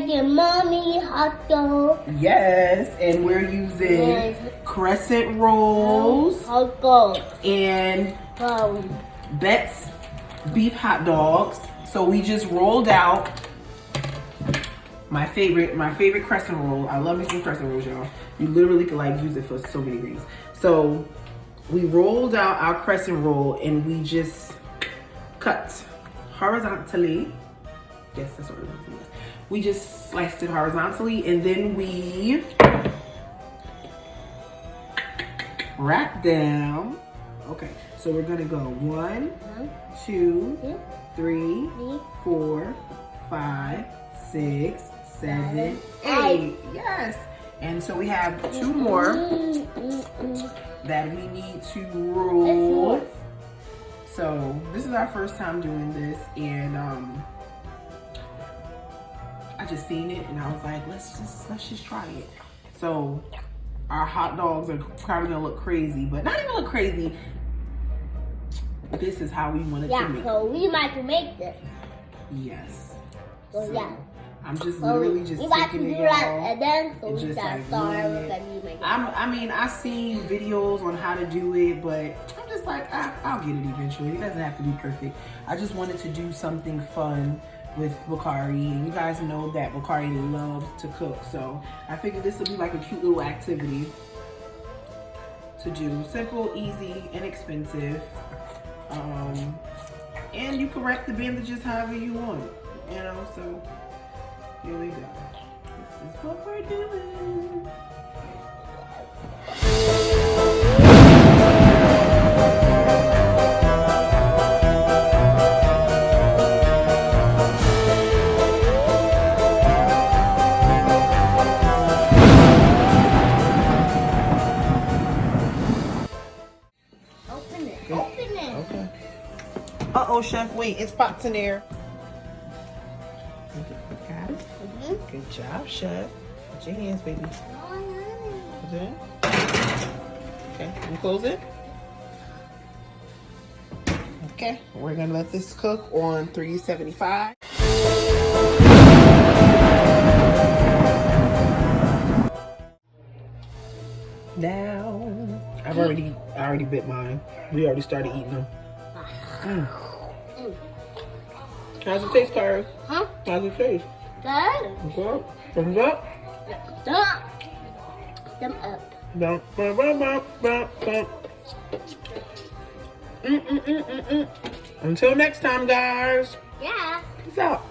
making mommy hot dog. Yes, and we're using Yes. crescent rolls Hot dog. and Um, Bet's beef hot dogs. So we just rolled out my favorite crescent roll. I love me some crescent rolls, y'all. You literally could like use it for so many things. So we rolled out our crescent roll and we just cut horizontally. Yes, that's horizontally. Yes. We just sliced it horizontally and then we wrap them. Okay, so we're gonna go 1, 2, 3, 4, 5, 6, 7, 8. Yes. And so we have 2 more that we need to roll. So this is our first time doing this, and I just seen it and I was like, let's just try it. So our hot dogs are probably gonna look crazy, but not even look crazy. This is how we wanted to make yeah, so we might make this. Yes. So yeah. I'm just So literally just we might taking do it, that y'all. and then so and we just can like start wing with it. the new make. I mean, I seen videos on how to do it, but I'm just like, I'll get it eventually. It doesn't have to be perfect. I just wanted to do something fun with Bakari, and you guys know that Bakari loves to cook, so I figured this would be like a cute little activity to do. Simple, easy, inexpensive, and you can wrap the bandages however you want, you know, so here we go. This is what we're doing. Open it. Open it. Okay. Uh-oh, Chef, wait, it's pots in there. Got it? Good job, Chef. Put your hands, baby. Put it in. Okay, can you close it? Okay, we're gonna let this cook on 375. Now, I already bit mine. We already started eating them. How's it taste, Kara? Huh? How's it taste? Good. Okay. Thumbs up? Dump. Them up. Bump, bump, bump, bump, bump, bump. Until next time, guys. Yeah. Peace out.